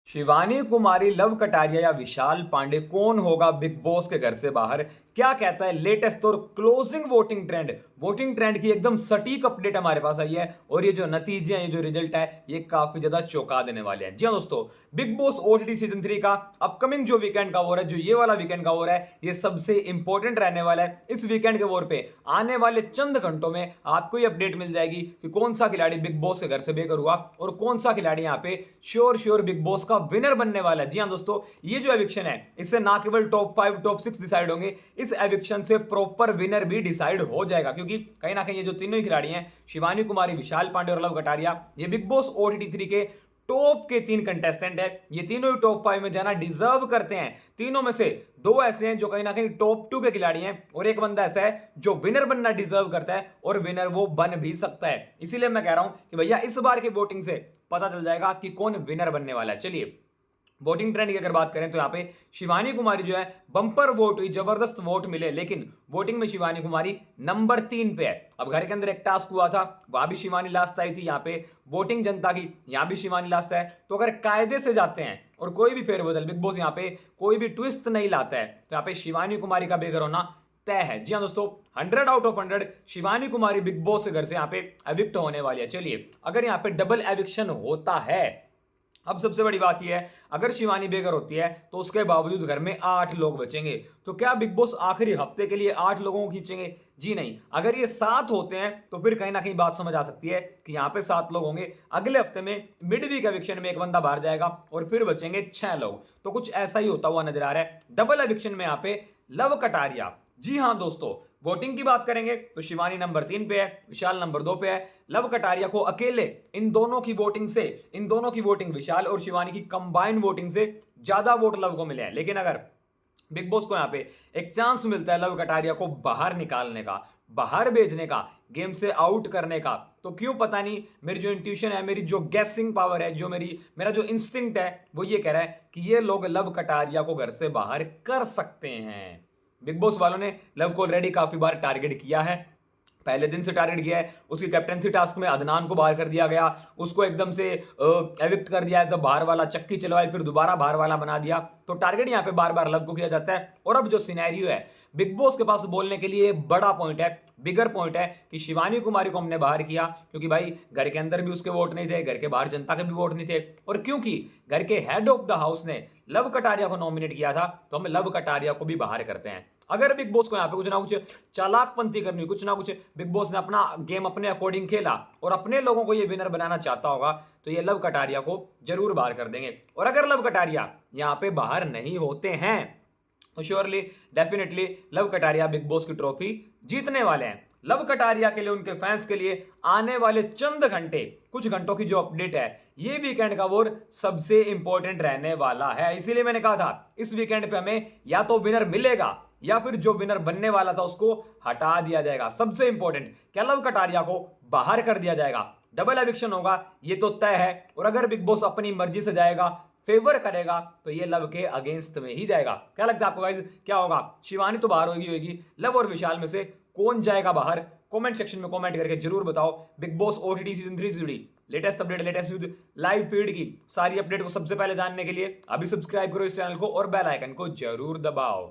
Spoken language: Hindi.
शिवानी कुमारी, लव कटारिया या विशाल पांडे, कौन होगा बिग बॉस के घर से बाहर? क्या कहता है लेटेस्ट और क्लोजिंग वोटिंग ट्रेंड की एकदम सटीक अपडेट हमारे पास आई है। और ये जो नतीजे हैं, ये जो रिजल्ट है, ये काफी ज्यादा चौंका देने वाले हैं। जी हाँ दोस्तों, बिग बॉस ओटीटी सीजन 3 का अपकमिंग जो वीकेंड का वॉर है, जो ये वाला वीकेंड का वॉर है, ये सबसे इंपॉर्टेंट रहने वाला है। इस वीकेंड के वॉर पे आने वाले चंद घंटों में आपको ये अपडेट मिल जाएगी कि कौन सा खिलाड़ी बिग बॉस के घर से बेघर हुआ और कौन सा खिलाड़ी यहाँ पे श्योर बिग बॉस का विनर बनने वाला है। जी हाँ दोस्तों, ये जो एविक्शन है, इससे ना केवल टॉप 5 टॉप 6 डिसाइड होंगे, इस एविक्शन से प्रॉपर विनर भी डिसाइड हो जाएगा। क्योंकि कहीं ना कहीं ये जो तीनों ही खिलाड़ी हैं, शिवानी कुमारी, विशाल पांडे और लव कटारिया, ये बिग बॉस ओटीटी 3 के टॉप के 3 कंटेस्टेंट है। ये तीनों ही टॉप 5 में जाना डिजर्व करते हैं। तीनों में से 2 ऐसे हैं जो कहीं ना कहीं टॉप 2 के खिलाड़ी हैं, और एक बंदा ऐसा है जो विनर बनना डिजर्व करता है, और विनर वो बन भी सकता है। इसीलिए मैं कह रहा हूं कि भैया इस बार की वोटिंग से पता चल जाएगा कि कौन विनर बनने वाला है। चलिए, वोटिंग ट्रेंड की अगर बात करें तो यहाँ पे शिवानी कुमारी जो है बंपर वोट हुई, जबरदस्त वोट मिले, लेकिन वोटिंग में शिवानी कुमारी नंबर 3 पे है। अब घर के अंदर एक टास्क हुआ था, वहां भी शिवानी लास्ट आई थी। यहाँ पे वोटिंग जनता की, यहाँ भी शिवानी लास्ट है। तो अगर कायदे से जाते हैं और कोई भी फेरबदल, बिग बॉस यहाँ पे कोई भी ट्विस्ट नहीं लाता है, तो यहाँ पे शिवानी कुमारी का बेघर होना तय है। जी हाँ दोस्तों, 100 out of 100 Shivani Kumari big boss के घर से यहाँ पे एविक्ट होने वाली है। चलिए, अगर यहाँ पे डबल एविक्शन होता है, अब सबसे बड़ी बात यह है, अगर शिवानी बेघर होती है तो उसके बावजूद घर में 8 लोग बचेंगे। तो क्या बिग बॉस आखिरी हफ्ते के लिए 8 लोगों को खींचेंगे? जी नहीं। अगर ये 7 होते हैं तो फिर कहीं ना कहीं बात समझ आ सकती है कि यहाँ पे 7 लोग होंगे। अगले हफ्ते में मिड वीक एविक्शन में एक बंदा बाहर जाएगा और फिर बचेंगे 6 लोग। तो कुछ ऐसा ही होता हुआ नजर आ रहा है। डबल एविक्शन में यहाँ पे लव कटारिया, जी हाँ दोस्तों, वोटिंग की बात करेंगे तो शिवानी नंबर 3 पे है, विशाल नंबर 2 पे है। लव कटारिया को अकेले इन दोनों की वोटिंग विशाल और शिवानी की कंबाइंड वोटिंग से ज्यादा वोट लव को मिले हैं। लेकिन अगर बिग बॉस को यहां पे एक चांस मिलता है लव कटारिया को बाहर निकालने का, बाहर भेजने का, गेम से आउट करने का, तो क्यों पता नहीं, मेरी जो इंट्यूशन है, मेरी जो गैसिंग पावर है, जो मेरा जो इंस्टिंक्ट है, वो ये कह रहा है कि ये लोग लव कटारिया को घर से बाहर कर सकते हैं। बिग बॉस वालों ने लव को ऑलरेडी काफी बार टारगेट किया है, पहले दिन से टारगेट किया है। उसकी कैप्टनसी टास्क में अदनान को बाहर कर दिया गया, उसको एकदम से एविक्ट कर दिया है, जब बाहर वाला चक्की चलवाई, फिर दोबारा बाहर वाला बना दिया। तो टारगेट यहाँ पे बार बार लव को किया जाता है। और अब जो सिनेरियो है, बिग बॉस के पास बोलने के लिए बड़ा पॉइंट है, बिगर पॉइंट है कि शिवानी कुमारी को हमने बाहर किया क्योंकि भाई घर के अंदर भी उसके वोट नहीं थे, घर के बाहर जनता के भी वोट नहीं थे, और क्योंकि घर के हेड ऑफ द हाउस ने लव कटारिया को नॉमिनेट किया था, तो हम लव कटारिया को भी बाहर करते हैं। अगर बिग बॉस को यहाँ पे कुछ ना कुछ चालाकपंती करनी, कुछ ना कुछ बिग बॉस ने अपना गेम अपने अकॉर्डिंग खेला और अपने लोगों को ये विनर बनाना चाहता होगा, तो ये लव कटारिया को जरूर बाहर कर देंगे। और अगर लव कटारिया यहाँ पे बाहर नहीं होते हैं तो surely definitely love Kataria big boss की ट्रॉफी जीतने वाले हैं। लव कटारिया के लिए, उनके फैंस के लिए आने वाले चंद घंटे, कुछ घंटों की जो अपडेट है, ये वीकेंड का वोर सबसे इंपॉर्टेंट रहने वाला है। इसीलिए मैंने कहा था इस वीकेंड पे हमें या तो विनर मिलेगा या फिर जो विनर बनने वाला था उसको हटा दिया जाएगा। सबसे इंपॉर्टेंट, क्या लव कटारिया को बाहर कर दिया जाएगा? डबल एविक्शन होगा, ये तो तय है। और अगर बिग बॉस अपनी मर्जी से जाएगा, फेवर करेगा, तो ये लव के अगेंस्ट में ही जाएगा। क्या लगता है आपको गाइस, क्या होगा? शिवानी तो बाहर होगी, लव और विशाल में से कौन जाएगा बाहर? कमेंट सेक्शन में कमेंट करके जरूर बताओ। बिग बॉस ओटीटी सीजन 3 से जुड़ी latest update, latest news, live feed की सारी अपडेट को सबसे पहले जानने के लिए अभी सब्सक्राइब करो इस चैनल को और बेल आइकन को जरूर दबाओ।